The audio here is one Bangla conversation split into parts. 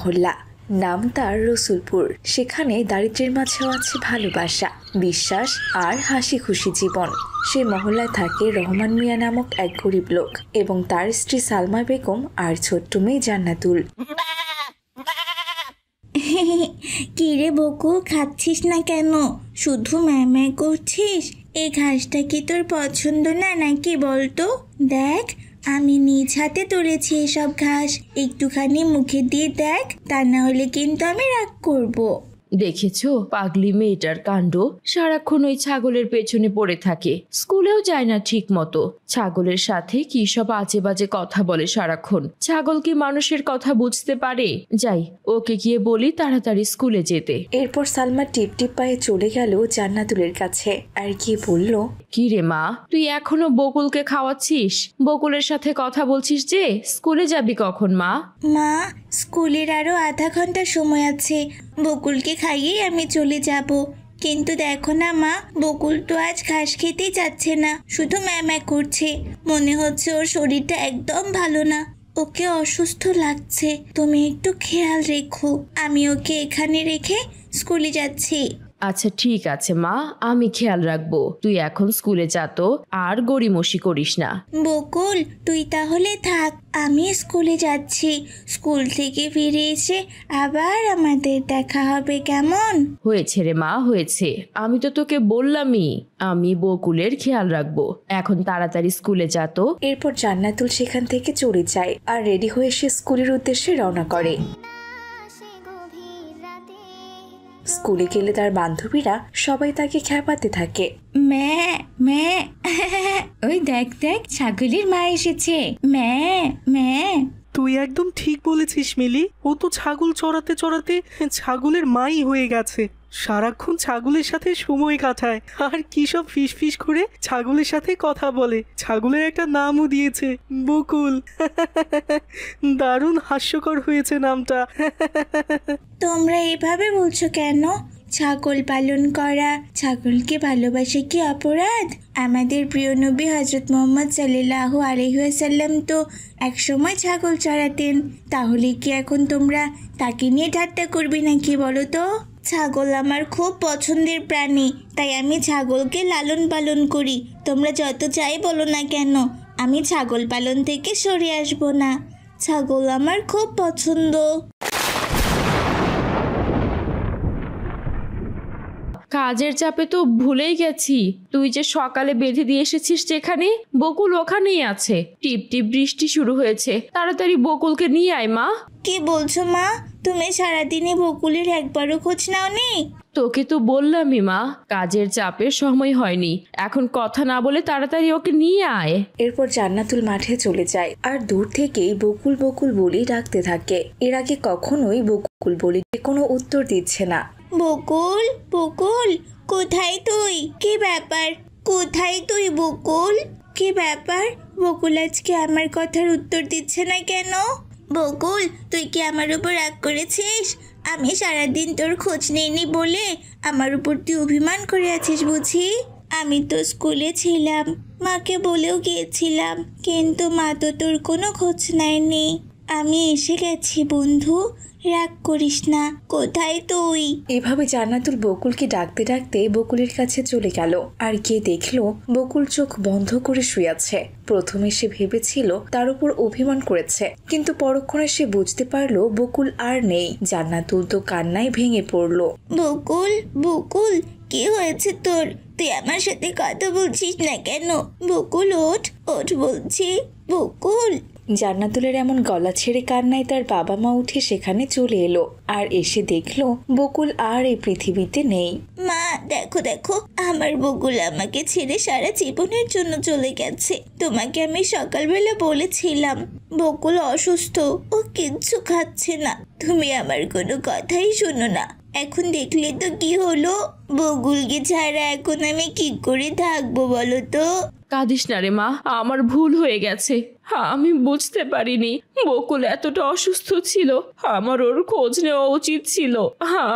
মহল্লা, নাম তার রসুলপুর। সেখানে দারিদ্র্যের মাঝেও আছে ভালোবাসা, বিশ্বাস আর হাসি খুশি জীবন। সে মহল্লায় থাকে রহমান মিয়া নামক এক গরিব লোক এবং তার স্ত্রী সালমা বেগম আর ছোট্ট মেয়ে জান্নাতুল। কি রে বকুল, খাচ্ছিস না কেন? শুধু ম্যামে করছিস। এই ঘাসটা কি তোর পছন্দ না নাকি বলতো? দেখ, আমি নিজ হাতে তুলেছি এসব ঘাস, একটুখানি মুখে দিয়ে দেখ, তা না হলে কিন্তু আমি রাগ করবো। দেখেছো পাগলি মেয়েটার কাণ্ড, সারাক্ষণ ওই ছাগলের পেছনে পড়ে থাকে, স্কুলেও যায় না ঠিক মতো। ছাগলের সাথে কি সব আজে বাজে কথা বলে সারাক্ষণ। ছাগল কি মানুষের কথা বুঝতে পারে? যাই, ওকে গিয়ে বলি তাড়াতাড়ি স্কুলে যেতে। এরপর সালমা টিপ টিপ পায়ে চলে গেল জান্নাতুলের কাছে আর গিয়ে বলল, কি রে মা, তুই এখনো বকুলকে খাওয়াচ্ছিস? বকুলের সাথে কথা বলছিস যে? স্কুলে যাবি কখন মা? মা, স্কুলের আরো আধা ঘন্টা সময় আছে, বকুলকে খাইয়েই আমি চলে যাব। কিন্তু দেখো না মা, বকুল তো আজ ঘাস খেতেই যাচ্ছে না, শুধু ম্যামা করছে। মনে হচ্ছে ওর শরীরটা একদম ভালো না, ওকে অসুস্থ লাগছে। তুমি একটু খেয়াল রেখো, আমি ওকে এখানে রেখে স্কুলে যাচ্ছি। আচ্ছা ঠিক আছে মা, আমি খেয়াল রাখবো। তুই এখন স্কুলে যা তো, আর গড়িমসি করিস না। বকুল, তুই তাহলে থাক, আমি স্কুলে যাচ্ছি। স্কুল থেকে ফিরে এসে আবার আমাদের দেখা হবে, কেমন? হয়েছে রে মা, হয়েছে। আমি তো তোকে বললামই আমি বকুলের খেয়াল রাখবো। এখন তাড়াতাড়ি স্কুলে যা তো। এরপর জান্নাতুল সেখান থেকে চলে যায় আর রেডি হয়ে সে স্কুলের উদ্দেশ্যে রওনা করে। স্কুলে গেলে তার বান্ধবীরা সবাই তাকে খেপাতে থাকে। ম্যা ম্যা ওই দেখ দেখ, ছাগলের মা এসেছে। ম্যা ম্যা। তুই একদম ঠিক বলেছিস মিলি, ও তো ছাগল চড়াতে চড়াতে ছাগলের মাই হয়ে গেছে। সারাক্ষণ ছাগলের সাথে সময় কাটায় আর কি সব ফিস ফিস করে ছাগলের সাথে কথা বলে। ছাগলের একটা নামও দিয়েছে, বকুল। দারুণ হাস্যকর হয়েছে নামটা। তোমরা এভাবে বলছো কেন? ছাগল পালন করা, ছাগলকে ভালোবাসা কি অপরাধ? আমাদের প্রিয় নবী হযরত মুহাম্মদ সাল্লাল্লাহু আলাইহি ওয়াসাল্লাম তো একসময় ছাগল চড়াতেন। তাহলে কি এখন তোমরা তাকে নিয়ে ঠাট্টা করবে নাকি বলো তো? ছাগল আমার খুব পছন্দের প্রাণী, তাই আমি ছাগলকে লালন পালন করি। তোমরা যত যাই বলো না কেন, আমি ছাগল পালন থেকে সরে আসবো না। ছাগল আমার খুব পছন্দ। কাজের চাপে তো ভুলেই গেছি, তুই যে সকালে বেঁধে দিয়ে এসেছিস যেখানে, বকুল ওখানেই আছে। টিপ টিপ বৃষ্টি শুরু হয়েছে, তাড়াতাড়ি বকুলকে নিয়ে আয় মা। কি বলছো মা? তুমি সারাদিনে বকুলের একবারও খোঁজ নাওনি? তোকে তো বললামই মা, কাজের চাপে সময় হয়নি। এখন কথা না বলে তাড়াতাড়ি ওকে নিয়ে আয়। এরপর জান্নাতুল মাঠে চলে যায় আর দূর থেকেই বকুল বকুল বলেই ডাকতে থাকে। এর আগে কখনোই বকুল বলে কোনো উত্তর দিচ্ছে না। বকুল বকুল, কোথায় তুই? কি ব্যাপার? কোথায় তুই বকুল? কি ব্যাপার? বকুল আজকে আমার কথার উত্তর দিচ্ছে না কেন? বকুল, তুই কি আমার উপর রাগ করেছিস? আমি সারাদিন তোর খোঁজ নেইনি বলে আমার উপর তুই অভিমান করে আছিস বুঝি? আমি তো স্কুলে ছিলাম, মাকে বলেও গিয়েছিলাম, কিন্তু মা তো তোর কোনো খোঁজ নেয়নি। আমি এসে গেছি বন্ধু, রাগ করিস না। কোথায় তুই? এভাবে জান্নাতুল বকুলকে ডাকতে ডাকতে বকুলের কাছে চলে গেল আর গিয়ে দেখলো বকুল চোখ বন্ধ করে শুয়ে আছে। প্রথমে সে ভেবেছিল তার উপর অভিমান করেছে, কিন্তু পরক্ষণে সে বুঝতে পারলো বকুল আর নেই। জান্নাতুল তো কান্নায় ভেঙে পড়লো। বকুল বকুল, কি হয়েছে তোর? তুই আমার সাথে কথা বলছিস না কেন? বকুল ওঠ ওঠ বলছি, বকুল। জান্নাতুলের এমন গলা ছেড়ে কান্নায় তার বাবা মা উঠে সেখানে চলে এলো আর এসে দেখলো বকুল আর এই পৃথিবীতে নেই। মা দেখো দেখো, আমার বকুল আমাকে ছেড়ে সারা জীবনের জন্য চলে গেছে। তোমাকে আমি সকালবেলা বলেছিলাম বকুল অসুস্থ, ও কিচ্ছু খাচ্ছে না। তুমি আমার কোনো কথাই শোনো না। এখন দেখলে তো কি হলো? বকুলকে ছাড়া এখন আমি কি করে থাকবো বলো তো? কাঁদিস না রে মা, আমার ভুল হয়ে গেছে। আমি বুঝতে পারিনি বকুল এতটা অসুস্থ ছিল। আমার ওর খোঁজ নেওয়া উচিত ছিল।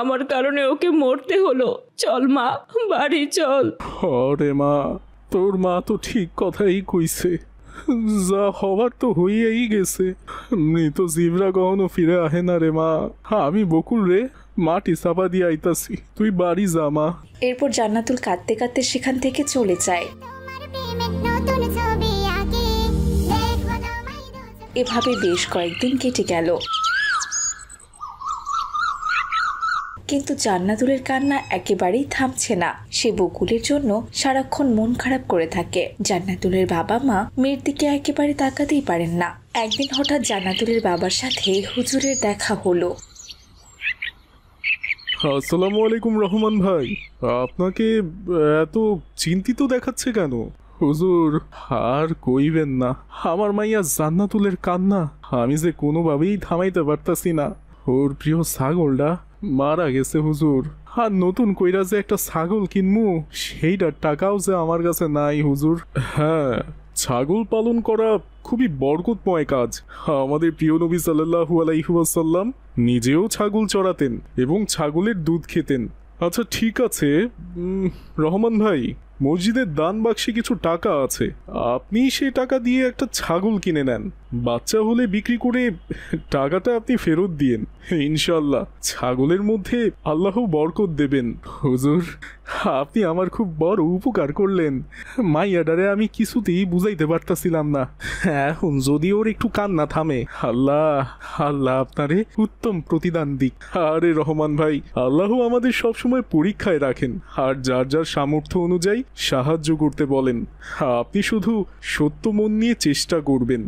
আমার কারণে ওকে মরতে হলো। চল মা, বাড়ি চল। আরে মা, তোর মা তো ঠিক কথাই কইছে। যা হওয়ার তো হইয়াই গেছে। মৃত জিবরা কখনো ফিরে আহে না রে মা। আমি বকুল রে মাটি চাপা দিয়ে আইতাছি, তুই বাড়ি যা মা। এরপর জান্নাতুল কাঁদতে কাঁদতে সেখান থেকে চলে যায়। এভাবে বেশ কয়েকদিন কেটে গেল, কিন্তু জান্নাতুলের কান্না একেবারেই থামছে না। সে বকুলের জন্য সারাক্ষণ মন খারাপ করে থাকে। জান্নাতুলের বাবা মা মেয়ের দিকে একেবারে তাকাতেই পারেন না। একদিন হঠাৎ জান্নাতুলের বাবার সাথে হুজুরের দেখা হলো। আসসালামু আলাইকুম রহমান ভাই, আপনাকে এত চিন্তিত দেখাচ্ছে কেন? হুজুর আর কইবেন না, আমার মাইয়া জান্নাতুলের কান্না আমি যে কোনোভাবেই থামাইতে পারতাছি না। ওর প্রিয় ছাগলটা মারা গেছে হুজুর, আর নতুন কইরা যে একটা ছাগল কিনমু সেইটার টাকাও যে আমার কাছে নাই হুজুর। হ্যাঁ, ছাগল পালন করা খুবই বরকতময় কাজ। আমাদের প্রিয় নবী সাল্লাল্লাহু আলাইহি ওয়াসাল্লাম নিজেও ছাগল চড়াতেন এবং ছাগলের দুধ খেতেন। আচ্ছা ঠিক আছে রহমান ভাই, মসজিদের দান বাক্সে কিছু টাকা আছে, আপনি সেই টাকা দিয়ে একটা ছাগল কিনে নেন। বাচ্চা হলে বিক্রি করে টাকাটা আপনি ফেরত দিয়েন। ইনশাল্লাহ ছাগলের মধ্যে আল্লাহ বরকত দেবেন। হুজুর আপনি আমার খুব বড় উপকার করলেন। মাইয়াডারে আমি কিছুতেই বুঝাইতে পারতাছিলাম না। এখন যদি ওর একটু কান্না থামে, আল্লাহ আল্লাহ আপনারে উত্তম প্রতিদান দিক। আরে রহমান ভাই, আল্লাহ আমাদের সবসময় পরীক্ষায় রাখেন আর যার যার সামর্থ্য অনুযায়ী সাহায্য করতে বলেন। আপনি শুধু সত্য মন নিয়ে চেষ্টা করবেন,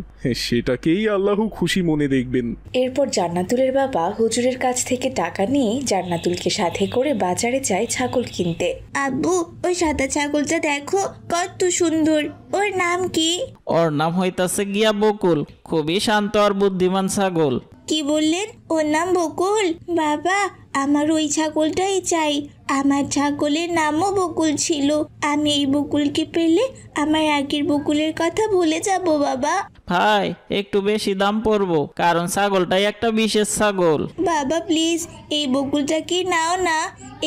সেটাকেই আল্লাহ খুশি মনে দেখবেন। এরপর জান্নাতুলের বাবা হুজুরের কাছ থেকে টাকা নিয়ে জান্নাতুলকে সাথে করে বাজারে যায় ছাগল কিনতে। আব্বু, ওই সাদা ছাগলটা দেখো কত সুন্দর, ওর নাম কি? ওর নাম হইতাছে গিয়া বকুল, খুবই শান্ত আর বুদ্ধিমান ছাগল। কি বললেন? ওর নাম বকুল? বাবা, আমার ওই ছাগলটাই চাই। আমার ছাগলের নামও বকুল ছিল। আমি এই বকুলকে পেলে আমার আগের বকুলের কথা ভুলে যাব বাবা। ভাই একটু বেশি দাম পড়বো, কারণ ছাগলটাই একটা বিশেষ ছাগল। বাবা প্লিজ, এই বকুলটাকে নাও না।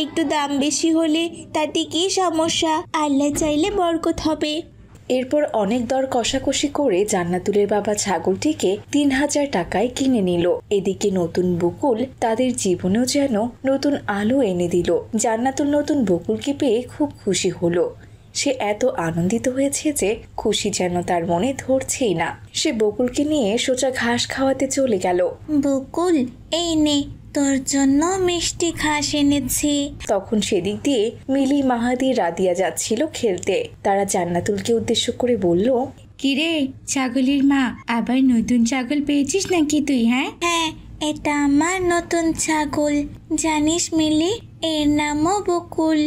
একটু দাম বেশি হলে তাতে কি সমস্যা? আল্লাহ চাইলে বরকত হবে। এরপর অনেক দর কষাকষি করে জান্নাতুলের বাবা ছাগলটিকে ৩,০০০ টাকায় কিনে নিল। এদিকে নতুন বকুল তাদের জীবনেও যেন নতুন আলো এনে দিল। জান্নাতুল নতুন বকুলকে পেয়ে খুব খুশি হলো। সে এত আনন্দিত হয়েছে যে খুশি যেন তার মনে ধরছেই না। সে বকুলকে নিয়ে সোজা ঘাস খাওয়াতে চলে গেল। বকুল, এই নে তোর জন্য মিষ্টি ঘাস এনেছি। তখন সেদিক দিয়ে মিলি, মাহাদি, রাদিয়া যাচ্ছিল খেলতে। তারা জান্নাতুলকে উদ্দেশ্য করে বলল, কিরে ছাগলের মা, আবার নতুন ছাগল পেয়েছিস নাকি তুই? হ্যাঁ, এটা আমার নতুন ছাগল। জানিস মিলি, এর নামও বকুল।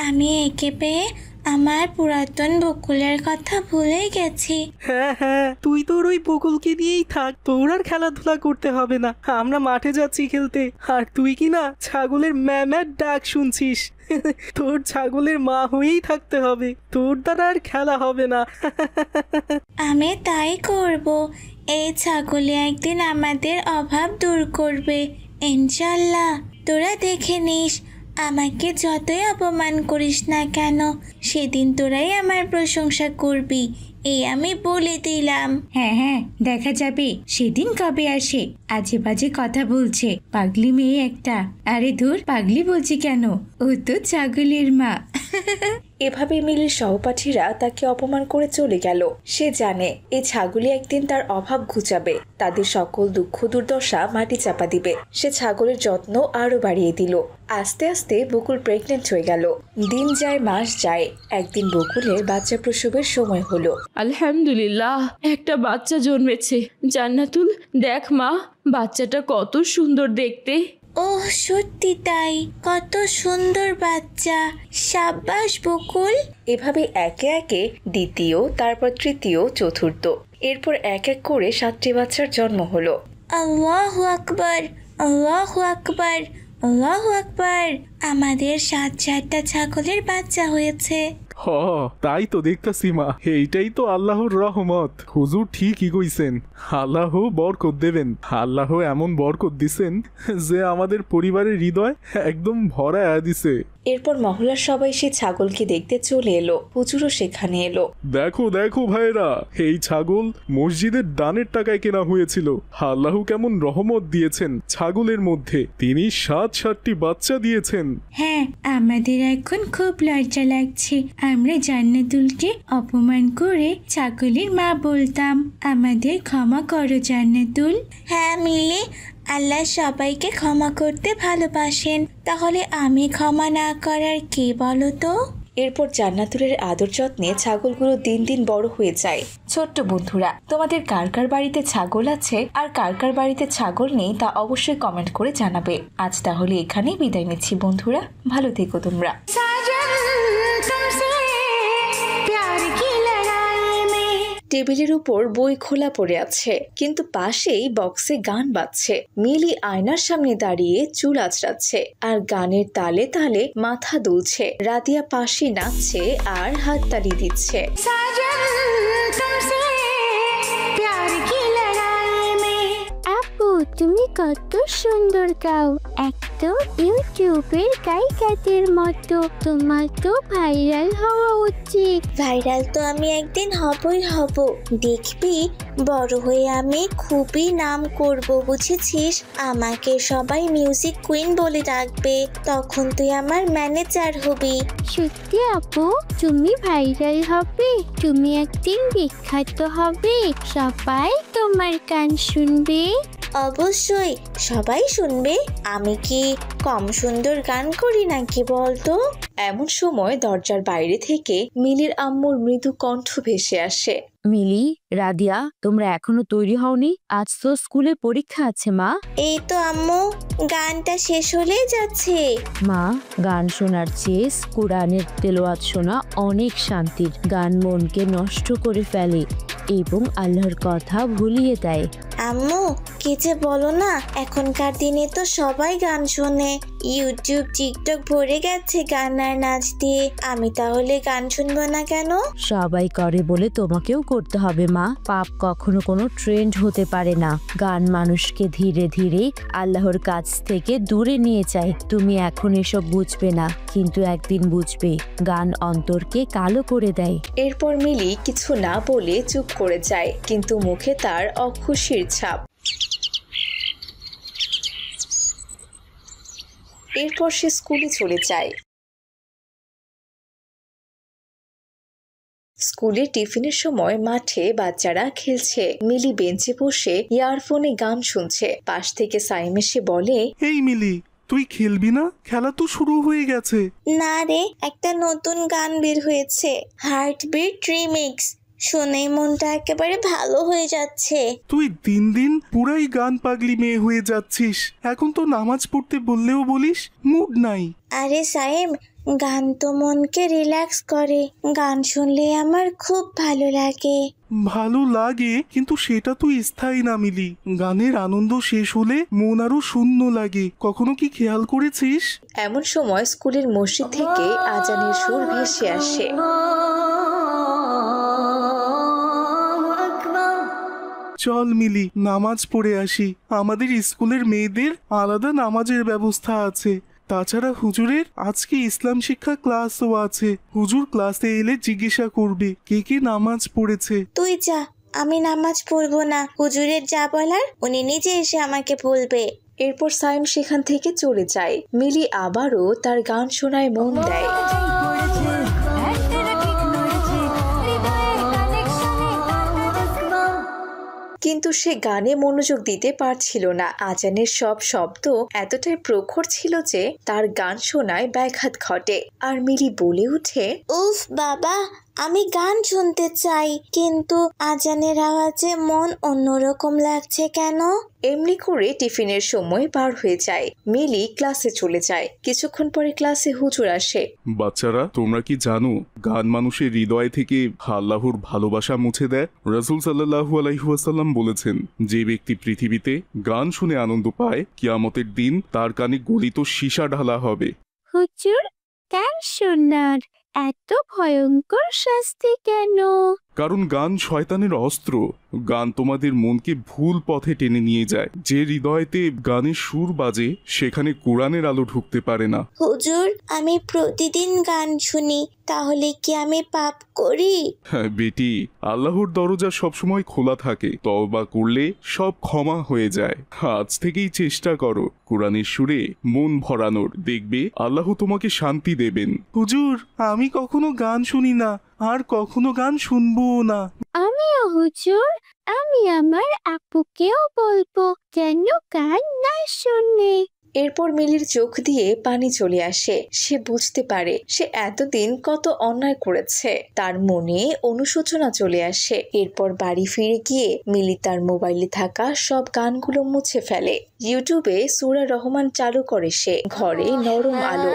আমি একে পেয়ে আমার পুরাতন বকুলের কথা ভুলে গেছি। হ্যাঁ হ্যাঁ, তুই তোর ওই বকুলকে নিয়েই থাক, তোর আর খেলাধুলা করতে হবে না। আমরা মাঠে যাচ্ছি খেলতে, আর তুই কি না ছাগলের ম্যামের ডাক শুনছিস। তোর ছাগলের মা হয়েই থাকতে হবে, তোর দ্বারা আর খেলা হবে না। আমি তাই করব। এই ছাগলে একদিন আমাদের অভাব দূর করবে ইনশাল্লাহ। তোরা দেখে নিস, আমাকে যতই অপমান করিস না কেন, সেদিন তোরাই আমার প্রশংসা করবি, এই আমি বলে দিলাম। হ্যাঁ, দেখা যাবে সেদিন কবে আসে। আজে বাজে কথা বলছে, পাগলি মেয়ে একটা। আরে ধুর, পাগলি বলছি কেন, ও তো ছাগলের মা। এভাবে মিলির সহপাঠীরা তাকে অপমান করে চলে গেল। সে জানে এই ছাগলই একদিন তার অভাব ঘুচাবে, তাদের সকল দুঃখ দুর্দশা মাটি চাপা দিবে। সে ছাগলের যত্ন আরো বাড়িয়ে দিল। আস্তে আস্তে বকুল প্রেগনেন্ট হয়ে গেল। দিন যায়, মাস যায়। একদিন বকুলের বাচ্চা প্রসবের সময় হলো। আলহামদুলিল্লাহ, একটা বাচ্চা জন্মেছে। জান্নাতুল দেখ মা, বাচ্চাটা কত সুন্দর দেখতে। ওহ সত্যি তাই, কত সুন্দর বাচ্চা। সাব্বাস বকুল। এভাবে একে একে দ্বিতীয়, তারপর তৃতীয়, চতুর্থ, এরপর এক এক করে 7টি বাচ্চার জন্ম হলো। আল্লাহু আকবার, আল্লাহু আকবার, আল্লাহু আকবার। আমাদের 7টা ছাগলের বাচ্চা হয়েছে। তাই তো দেখতাছি মা, এইটাই তো আল্লাহর রহমত। হুজুর ঠিকই কইছেন, আল্লাহ বরকত দেবেন। আল্লাহ এমন বরকত দিছেন যে আমাদের পরিবারের হৃদয় একদম ভরায়া দিছে। এরপর মহল্লার সবাই সে ছাগলকে দেখতে চলে এলো। হুজুরও সেখানে এলো। দেখো দেখো ভাইরা, এই ছাগল মসজিদের দানের টাকায় কেনা হয়েছিল। আল্লাহ কেমন রহমত দিয়েছেন ছাগলের মধ্যে, তিনি 7টি বাচ্চা দিয়েছেন। হ্যাঁ, আমাদের এখন খুব লজ্জা লাগছে। আমরা জান্নাতুলকে অপমান করে ছাগলের মা বলতাম। আমাদের ক্ষমা করো জান্নাতুল। হ্যাঁ মিলি, আল্লাহ সবাইকে ক্ষমা করতে ভালোবাসেন। তাহলে আমি ক্ষমা না করার কে বলো তো? এরপর জান্নাতুলের আদর যত্নে ছাগলগুলো দিন দিন বড় হয়ে যায়। ছোট্ট বন্ধুরা, তোমাদের কার কার বাড়িতে ছাগল আছে আর কার কার বাড়িতে ছাগল নেই তা অবশ্যই কমেন্ট করে জানাবে। আজ তাহলে এখানেই বিদায় নিচ্ছি বন্ধুরা, ভালো থেকো তোমরা। টেবিলের উপর বই খোলা পড়ে আছে, কিন্তু পাশেই বক্সে গান বাজছে। মিলি আয়নার সামনে দাঁড়িয়ে চুল আঁচড়াচ্ছে আর গানের তালে তালে মাথা দুলছে। রাদিয়া পাশে নাচছে আর হাততালি দিচ্ছে। আপু, তুমি কত সুন্দর গাও, একদম ইউটিউবের গায়িকাদের মতো। তোমার তো ভাইরাল হওয়া উচিত। ভাইরাল তো আমি একদিন হবই হব, দেখবি বড় হয়ে আমি খুবই নাম করব, বুঝেছিস? আমাকে সবাই মিউজিক কুইন বলে ডাকবে, তখন তুই আমার ম্যানেজার হবি। সত্যি আপু, তুমি ভাইরাল হবে, তুমি একদিন বিখ্যাত হবে, সবাই তোমার গান শুনবে। অবশ্যই সবাই শুনবে। আমি কি কম সুন্দর গান করি নাকি বলতো? এমন সময় দরজার বাইরে থেকে মিলির আম্মুর মৃদু কণ্ঠ ভেসে আসে। মিলি, রাদিয়া, তোমরা এখনো তৈরি হওনি? আজ তো স্কুলে পরীক্ষা আছে মা। এই তো আম্মু, গানটা শেষ হলেই যাচ্ছে। মা, গান শোনার চেয়ে কোরআনের তেলাওয়াত শোনা অনেক শান্তির। গান মনকে নষ্ট করে ফেলে এবং আল্লাহর কথা ভুলিয়ে দেয়। আম্মু, কি যে বলো না, এখনকার দিনে তো সবাই গান শোনে। ইউটিউব, টিকটক ভরে গেছে গান আর নাচ দিয়ে। আমি তাহলে গান শুনবো না কেন? সবাই করে বলে তোমাকেও করতে হবে মা। পাপ কখনো কোনো ট্রেন্ড হতে পারে না। গান মানুষকে ধীরে ধীরে আল্লাহর কাছ থেকে দূরে নিয়ে যায়। তুমি এখন এসব বুঝবে না, কিন্তু একদিন বুঝবে। গান অন্তরকে কালো করে দেয়। এরপর মিলি কিছু না বলে চুপ করে যায়, কিন্তু মুখে তার অখুশির ছাপ। এরপর সে স্কুলে চলে যায়। স্কুলে টিফিনের সময় মাঠে বাচ্চারা খেলছে। মিলি বেঞ্চে বসে ইয়ারফোনে গান শুনছে। পাশ থেকে সাইম এসে বলে, এই মিলি, তুই খেলবি না? খেলা তো শুরু হয়ে গেছে। না রে, একটা নতুন গান বের হয়েছে, হার্টবিট রিমিক্স। শুনে মনটা একেবারে ভালো হয়ে যাচ্ছে। তুই দিন দিন পুরাই গান পাগলি মেয়ে হয়ে যাচ্ছিস। এখন তো নামাজ পড়তে বললেও বলিস মুড নাই। আরে সাইম, গান তো মনকে রিল্যাক্স করে। গান শুনলে আমার খুব ভালো লাগে। ভালো লাগে, কিন্তু সেটা তো স্থায়ী না মিলি। গানের আনন্দ শেষ হলে মন আরো শূন্য লাগে। কখনো কি খেয়াল করেছিস? এমন সময় স্কুলের মসজিদ থেকে আজানের সুর ভেসে আসে। চল মিলি, নামাজ পড়ে আসি। আমাদের স্কুলের মেয়েদের আলাদা নামাজের ব্যবস্থা আছে। তাছাড়া হুজুরের আজকে ইসলাম শিক্ষা ক্লাসও আছে। হুজুর ক্লাসে এলে জিজ্ঞাসা করবে কে কে নামাজ পড়েছে। তুই যা, আমি নামাজ পড়বো না। হুজুরের যা বলার উনি নিজে এসে আমাকে বলবে। এরপর সাইম সেখান থেকে চলে যায়। মিলি আবারও তার গান শোনায় মন দেয়। কিন্তু সে গানে মনোযোগ দিতে পারছিল না। আজানের সব শব্দ এতটাই প্রখর ছিল যে তার গান শোনায় ব্যাঘাত ঘটে। আর মিলি বলে ওঠে, উফ বাবা, আমি গান শুনতে চাই, কিন্তু আজানের আওয়াজে মন অন্যরকম লাগছে কেন? এমনি করে টিফিনের সময় পার হয়ে যায়। মিলি ক্লাসে চলে যায়। কিছুক্ষণ পরে ক্লাসে হুজুর আসে। বাচ্চারা, তোমরা কি জানো গান মানুষের হৃদয় থেকে আল্লাহর ভালোবাসা মুছে দেয়? রাসূল সাল্লাল্লাহু আলাইহি ওয়াসাল্লাম বলেছেন, যে ব্যক্তি পৃথিবীতে গান শুনে আনন্দ পায়, কিয়ামতের দিন তার কানে গলিত সীসা ঢালা হবে। হুজুর, গান শোনার এত ভয়ঙ্কর শাস্তি কেন? কারণ গান শয়তানের অস্ত্র। গান তোমাদের মনকে ভুল পথে টেনে নিয়ে যায়। যে হৃদয়তে গানের সুর বাজে সেখানে কোরআনের আলো ঢুকতে পারে না। হুজুর, আমি প্রতিদিন গান শুনি, তাহলে কি আমি পাপ করি? হ্যাঁ বেটি, আল্লাহর দরজা সবসময় খোলা থাকে। তওবা করলে সব ক্ষমা হয়ে যায়। আজ থেকেই চেষ্টা করো কোরআনের সুরে মন ভরানোর, দেখবে আল্লাহ তোমাকে শান্তি দেবেন। হুজুর, আমি কখনো গান শুনি না, আর কখনো গান শুনবো না। আমিও হুজুর, আমি আমার আপুকেও বলবো যেন গান না শুনে। এরপর মিলির চোখ দিয়ে পানি চলে আসে। সে বুঝতে পারে সে এতদিন কত অন্যায় করেছে। তার মনে অনুশোচনা চলে আসে। এরপর বাড়ি ফিরে গিয়ে মিলি তার মোবাইলে থাকা সব গানগুলো মুছে ফেলে। ইউটিউবে সূরা রহমান চালু করে সে। ঘরে নরম আলো।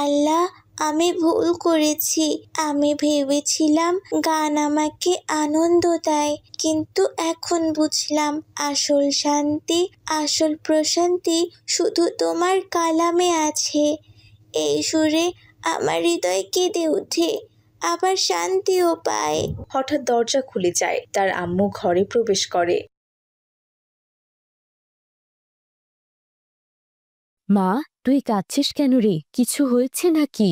আল্লাহ, আমি ভুল করেছি। আমি ভেবেছিলাম গান আমাকে আনন্দ দেয়, কিন্তু এখন বুঝলাম আসল শান্তি, আসল প্রশান্তি শুধু তোমার কালামে আছে। এই সুরে আমার হৃদয় কেঁদে ওঠে, আবার শান্তিও পায়। হঠাৎ দরজা খুলে যায়। তার আম্মু ঘরে প্রবেশ করে। মা, তুই কাঁদছিস কেন রে? কিছু হয়েছে নাকি?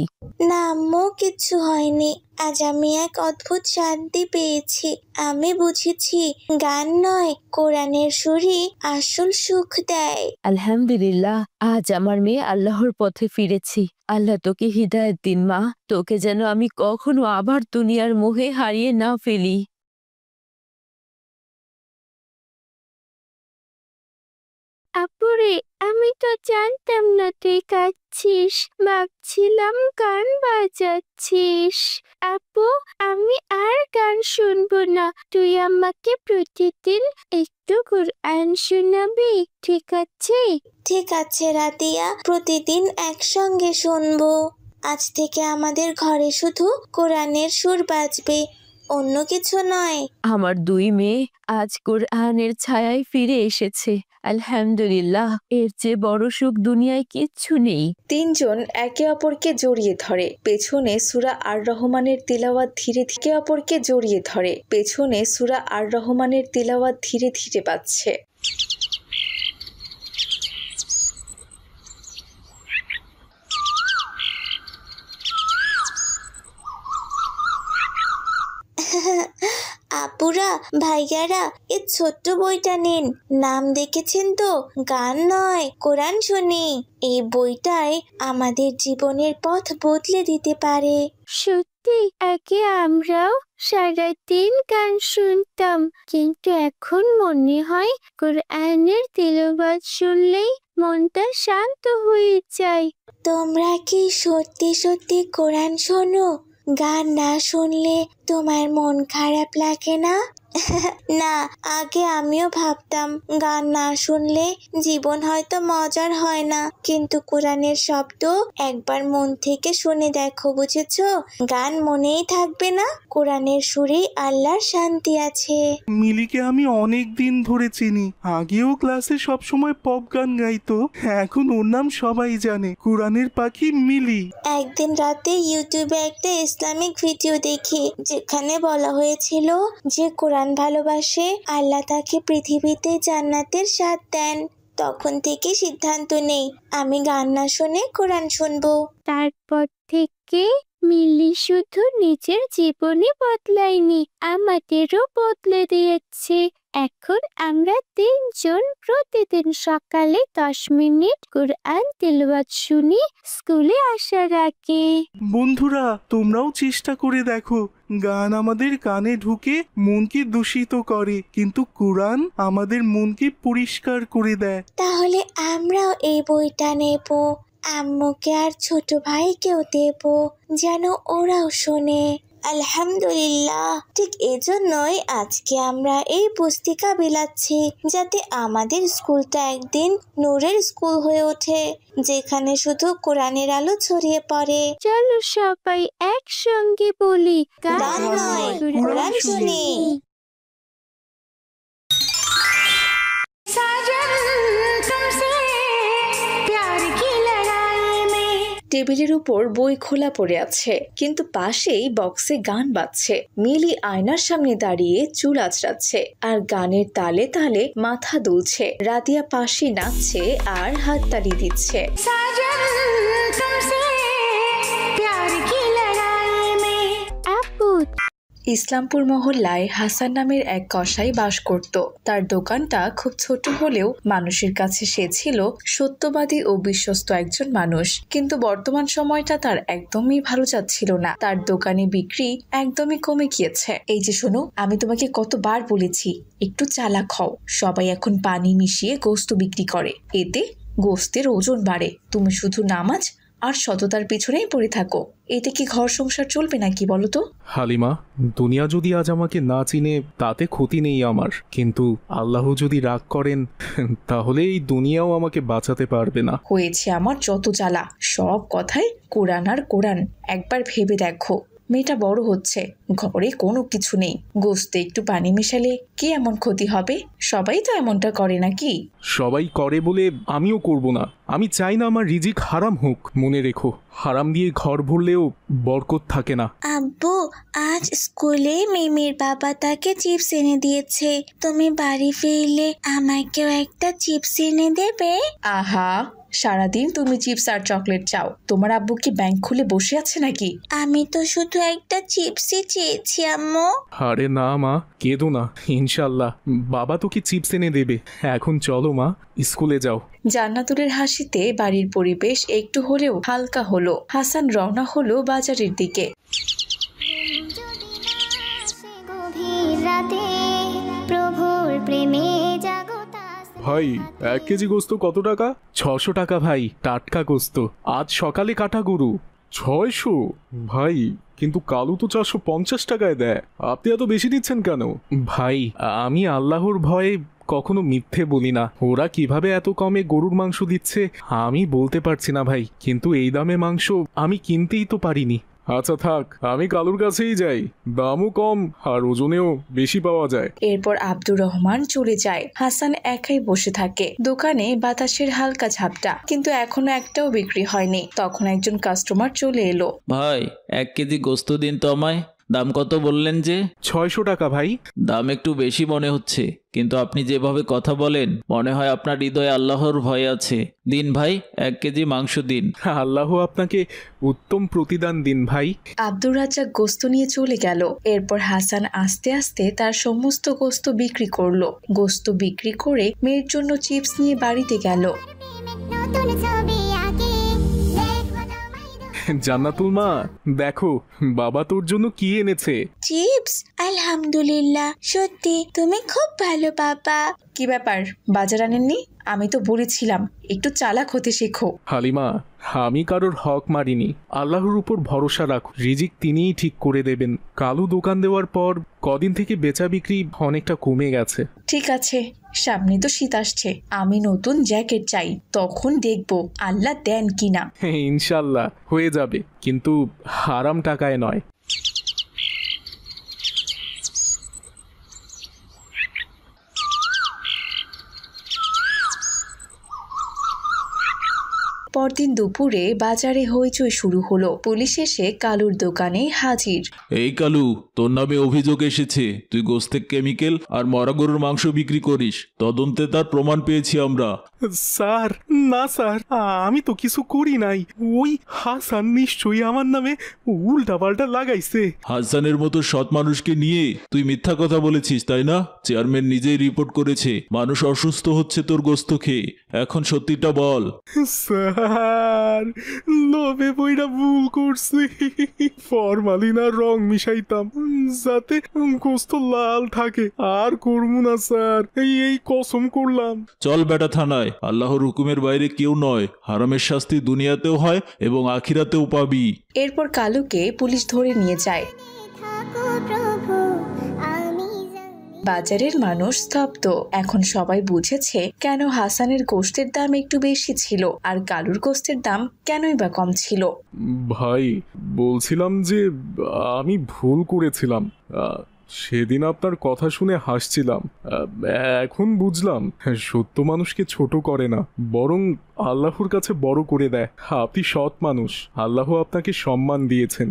না আম্মু, কিছু হয়নি। আজ আমি এক অদ্ভুত শান্তি পেয়েছি। আমি বুঝেছি গান নয়, কোরআনের সুরই আসল সুখ দেয়। আলহামদুলিল্লাহ, আজ আমার মেয়ে আল্লাহর পথে ফিরেছি। আল্লাহ তোকে হিদায়াত দিন মা। তোকে যেন আমি কখনো আবার দুনিয়ার মোহে হারিয়ে না ফেলি। আপুরে, আমি তো জানতাম না তুই কাঁদছিস, ভাবছিলাম গান বাজাচ্ছিস। আপু, আমি আর গান শুনবো না। তুই আমাকে প্রতিদিন একটু কোরআন শোনাবি, ঠিক আছে? ঠিক আছে রাতিয়া, প্রতিদিন একসঙ্গে শুনবো। আজ থেকে আমাদের ঘরে শুধু কোরআনের সুর বাজবে, অন্য কিছু নয়। আমার দুই মেয়ে আজ কোরআনের ছায়ায় ফিরে এসেছে। আলহামদুলিল্লাহ, এর চেয়ে বড় সুখ দুনিয়ায় কিচ্ছু নেই। তিনজন একে অপরকে জড়িয়ে ধরে। পেছনে সূরা আর রহমানের তিলাওয়াত ধীরে ধীরে অপরকে জড়িয়ে ধরে। পেছনে সূরা আর রহমানের তিলাওয়াত ধীরে ধীরে বাজছে। আপুরা, ভাইয়ারা, এই ছোট্ট বইটা নিন। নাম দেখেছেন তো? গান নয়, কোরআন শুনি। এই বইটাই আমাদের জীবনের পথ বদলে দিতে পারে। সত্যি, আগে আমরাও সারাদিন গান শুনতাম, কিন্তু এখন মনে হয় কোরআনের তিলাওয়াত শুনলেই মনটা শান্ত হয়ে যায়। তোমরা কি সত্যি সত্যি কোরআন শোনো? গান না শুনলে তোমার মন খারাপ লাগে না? না, আগে আমিও ভাবতাম গান না শুনলে জীবন হয়তো মজার হয় না, কিন্তু কোরআনের শব্দ একবার মন থেকে শুনে দেখো, বুঝেছো? গান মনেই থাকবে না। কোরআনের সুরেই আল্লাহর শান্তি আছে। মিলিকে আমি অনেক দিন ধরে চিনি। আগেও ক্লাসে সবসময় পপ গান গাইতো। এখন ওর নাম সবাই জানে, কোরআনের পাখি মিলি। একদিন রাতে ইউটিউবে একটা ইসলামিক ভিডিও দেখি, যেখানে বলা হয়েছিল যে কোরআন ভালোবাসে, আল্লাহ তাকে পৃথিবীতে জান্নাতের স্বাদ দেন। তখন থেকে সিদ্ধান্ত নেই আমি গান না শুনে কোরআন শুনবো। তারপর থেকে মিলি শুধু নিজের জীবনে বদলায়নি, আমাদেরও বদলে দিয়েছে। এখন আমরা তিনজন প্রতিদিন সকালে 10 মিনিট কোরআন তিলাওয়াত শুনি স্কুলে আসার আগে। বন্ধুরা, তোমরাও চেষ্টা করে দেখো। গান আমাদের কানে ঢুকে মনকে দূষিত করে, কিন্তু কোরআন আমাদের মনকে পরিষ্কার করে দেয়। তাহলে আমরাও এই বইটা নেব, আম্মুকে আর ছোট ভাইকেও দেব, যেন ওরাও শোনে। আলহামদুলিল্লাহ। ঠিক এজন্যই আজকে আমরা এই পুস্তিকা বিলাচ্ছি, যাতে আমাদের স্কুলটা একদিন নূরের স্কুল হয়ে ওঠে, যেখানে শুধু কোরআনের আলো ছড়িয়ে পড়ে। চলো সবাই একসঙ্গে বলি, গান নয়, কোরআন শুনি। টেবিলের উপর বই খোলা পড়ে আছে, কিন্তু পাশেই বক্সে গান বাজছে। মিলি আয়নার সামনে দাঁড়িয়ে চুল আঁচড়াচ্ছে আর গানের তালে তালে মাথা দুলছে। রাদিয়া পাশে নাচছে আর হাততালি দিচ্ছে। আপু, ইসলামপুর মহল্লায় হাসান নামের এক কসাই বাস করত। তার দোকানটা খুব ছোট হলেও মানুষের কাছে সে ছিল সত্যবাদী ও বিশ্বস্ত একজন মানুষ। কিন্তু বর্তমান সময়টা তার একদমই ভালো যাচ্ছিল না। তার দোকানে বিক্রি একদমই কমে গিয়েছে। এই যে শোনো, আমি তোমাকে কতবার বলেছি একটু চালাক হও। সবাই এখন পানি মিশিয়ে গোস্ত বিক্রি করে, এতে গোস্তের ওজন বাড়ে। তুমি শুধু নামাজ আর সততার পিছনেই পড়ে থাকো। এতে কি ঘর সংসার চলবে নাকি বলো তো? হালিমা, দুনিয়া যদি আজ আমাকে না চিনে তাতে ক্ষতি নেই আমার, কিন্তু আল্লাহ যদি রাগ করেন তাহলে এই দুনিয়াও আমাকে বাঁচাতে পারবে না। হয়েছে আমার যত জ্বালা, সব কথাই কোরআন আর কোরআন। একবার ভেবে দেখো, মেয়েটা বড় হচ্ছে, ঘরে কোনো কিছু নেই, গোস্তে একটু পানি মেশালে কি এমন ক্ষতি হবে? সবাই তো এমনটা করে নাকি? সবাই করে বলে আমিও করব না। আমি চাই না আমার রিজিক হারাম হোক। মনে রেখো, হারাম দিয়ে ঘর ভরলেও বরকত থাকে না। আব্বু, আজ স্কুলে মিমির বাবা তাকে চিপস এনে দিয়েছে। তুমি বাড়ি ফিরলে আমাকেও একটা চিপস এনে দেবে? আহা, সারাদিন তুমি চিপস আর চকলেট চাও। তোমার আব্বু কি ব্যাংক খুলে বসে আছে নাকি? আমি তো শুধু একটা চিপসই চেয়েছি আম্মু। আরে না মা, কেঁদো না, ইনশাল্লাহ বাবা তোকে চিপস এনে দেবে। এখন চলো মা, স্কুলে যাও। জান্নাতুলের হাসিতে বাড়ির পরিবেশ একটু হলেও হালকা হলো। হাসান রওনা হলো বাজারের দিকে। ভাই, 1 কেজি গোস্ত কত টাকা? 600 টাকা ভাই, টাটকা গোস্ত, আজ সকালে কাটা গরু। 600? ভাই, কিন্তু কালু তো 450 টাকায় দেয়, আপনি এত বেশি দিচ্ছেন কেন? ভাই, আমি আল্লাহর ভয়ে কখনো মিথ্যে বলি না। ওরা কিভাবে এত কমে গরুর মাংস দিচ্ছে আমি বলতে পারছি না ভাই, কিন্তু এই দামে মাংস আমি কিনতেই তো পারিনি। আচ্ছা থাক, আমি কালুর কাছেই যাই, দামও কম আর ওজনেও বেশি পাওয়া যায়। এরপর আব্দুর রহমান চলে যায়। হাসান একাই বসে থাকে। দোকানে বাতাসের হালকা ঝাপটা, কিন্তু এখনো একটাও বিক্রি হয়নি। তখন একজন কাস্টমার চলে এলো। ভাই, 1 কেজি গোস্ত দিন তো আমায়। দাম কত বললেন যে? 600 টাকা ভাই। দাম একটু বেশি মনে হচ্ছে, কিন্তু আপনি যেভাবে কথা বলেন মনে হয় আপনার হৃদয়ে আল্লাহর ভয় আছে। দিন ভাই, 1 কেজি মাংস দিন। আল্লাহ আপনাকে উত্তম প্রতিদান দিন ভাই। আব্দুর রাজ্জাক গোস্ত নিয়ে চলে গেল। এরপর হাসান আস্তে আস্তে তার সমস্ত গোস্ত বিক্রি করলো। গোস্ত বিক্রি করে মেয়ের জন্য চিপস নিয়ে বাড়িতে গেল। জান্নাতুল মা, দেখো বাবা তোর জন্য কি এনেছে। চিপস? আলহামদুলিল্লাহ, সত্যি তুমি খুব ভালো বাবা। কি ব্যাপার, বাজার আনেননি? আমি তো বলেছিলাম একটু চালাক হতে শেখো। হালিমা, আমি কারোর হক মারিনি। আল্লাহর উপর ভরসা রাখো, রিজিক তিনিই ঠিক করে দেবেন। কালু দোকান দেওয়ার পর কদিন থেকে বেচা বিক্রি অনেকটা কমে গেছে। ঠিক আছে, সামনে তো শীত আসছে, আমি নতুন জ্যাকেট চাই, তখন দেখবো আল্লাহ দেন কিনা। ইনশাল্লাহ হয়ে যাবে, কিন্তু হারাম টাকায় নয়। পরদিন দুপুরে বাজারে হইচই শুরু হলো। পুলিশ এসে কালুর দোকানে হাজির। এই কালু, তোর নামে অভিযোগ এসেছে তুই গোস্তে কেমিক্যাল আর মরা গরুর মাংস বিক্রি করিস। তদন্তে তার প্রমাণ পেয়েছি আমরা। স্যার, না স্যার, আমি তো কিছু করি নাই। ওই হাসান নিশ্চয়ই আমার নামে উল্টাপাল্টা লাগাইছে। হাসানের মতো সৎ মানুষকে নিয়ে তুই মিথ্যা কথা বলেছিস, তাই না? চেয়ারম্যান নিজেই রিপোর্ট করেছে মানুষ অসুস্থ হচ্ছে তোর গোস্ত খেয়ে। এখন সত্যিটা বল। স্যার, লোভে বইরা ভুল করছি। ফরমালিন আর রং মিশাইতাম যাতে গোস্ত লাল থাকে। আর করবো না স্যার, এই কসম করলাম। চল বেটা থানায়, আল্লাহর হুকুমের বাইরে কেউ নয়। হারামের শাস্তি দুনিয়াতেও হয় এবং আখিরাতেও পাবি। এরপর কালুকে পুলিশ ধরে নিয়ে যায়। বাজারের মানুষ স্তব্ধ। এখন সবাই বুঝেছে কেন হাসানের গোস্তের দাম একটু বেশি ছিল আর কালুর গোস্তের দাম কেনই বা কম ছিল। ভাই, বলছিলাম যে আমি ভুল করেছিলাম। সেদিন আপনার কথা শুনে হাসছিলাম। এখন বুঝলাম সত্য মানুষকে ছোট করে না, বরং আল্লাহর কাছে বড় করে দেয়। আপনি সৎ মানুষ, আল্লাহ আপনাকে সম্মান দিয়েছেন।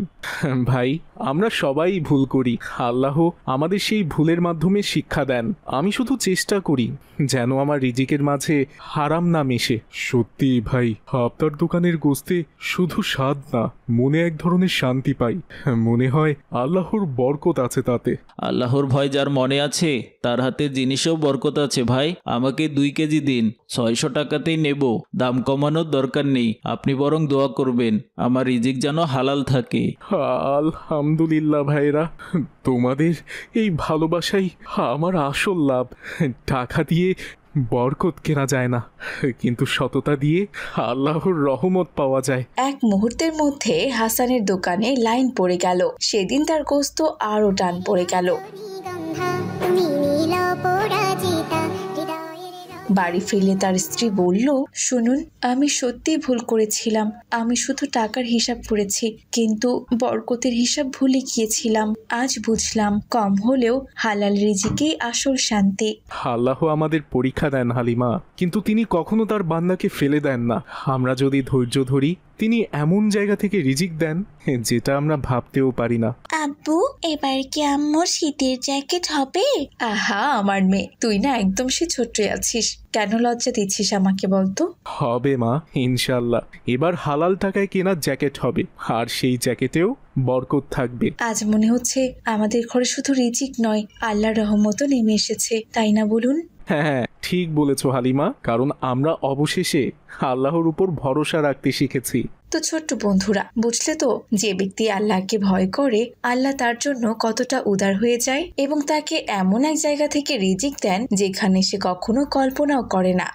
ভাই, আমরা সবাই ভুল করি, আল্লাহ আমাদের সেই ভুলের মাধ্যমে শিক্ষা দেন। আমি শুধু চেষ্টা করি যেন আমার রিজিকের মাঝে হারাম না মেশে। সত্যি ভাই, আপনার দোকানের গোস্তে শুধু স্বাদ না, মনে এক ধরনের শান্তি পাই। মনে হয় আল্লাহর বরকত আছে তাতে। আল্লাহর ভয় যার মনে আছে তার হাতে জিনিসেও বরকত আছে ভাই। আমাকে 2 কেজি দিন, 600 টাকাতেই নেব। দাম কমানোর দরকার নেই, আপনি বরং দোয়া করবেন আমার রিজিক যেন হালাল থাকে। আলহামদুলিল্লাহ ভাইরা, তোমাদের এই ভালোবাসাই আমার আসল লাভ। টাকা দিয়ে বরকত কেনা যায় না, কিন্তু সততা দিয়ে আল্লাহর রহমত পাওয়া যায়। এক মুহূর্তের মধ্যে হাসানের দোকানে লাইন পড়ে গেল। সেদিন তার গোস্ত আরো টান পড়ে গেল। বাড়ি ফিরলে তার স্ত্রী বলল, শুনুন, আমি সত্যিই ভুল করেছিলাম। আমি শুধু টাকার হিসাব করেছি, কিন্তু বরকতের হিসাব ভুলে গিয়েছিলাম। আজ বুঝলাম কম হলেও হালাল রিজিকেই আসল শান্তি। আল্লাহ আমাদের পরীক্ষা দেন হালিমা, কিন্তু তিনি কখনো তার বান্দাকে ফেলে দেন না। আমরা যদি ধৈর্য ধরি, তিনি এমন জায়গা থেকে রিজিক দেন যেটা আমরা ভাবতেও পারি না। আব্বু, এবার কি আম্মুর শীতের জ্যাকেট হবে? আহা আমার মেয়ে, তুই না একদম সে ছোট্টই আছিস, কেন লজ্জা দিচ্ছিস আমাকে বলতো? হবে মা, ইনশাল্লাহ এবার হালাল টাকায় কেনা জ্যাকেট হবে, আর সেই জ্যাকেটেও বরকত থাকবে। আজ মনে হচ্ছে আমাদের ঘরে শুধু রিজিক নয়, আল্লাহর রহমতও নেমে এসেছে, তাই না বলুন? হ্যাঁ, ঠিক বলেছো হালিমা, কারণ আমরা অবশেষে আল্লাহর উপর ভরসা রাখতে শিখেছি। তো ছোট্ট বন্ধুরা, বুঝলে তো যে ব্যক্তি আল্লাহকে ভয় করে, আল্লাহ তার জন্য কতটা উদার হয়ে যায় এবং তাকে এমন এক জায়গা থেকে রিজিক দেন যেখানে সে কখনো কল্পনাও করে না।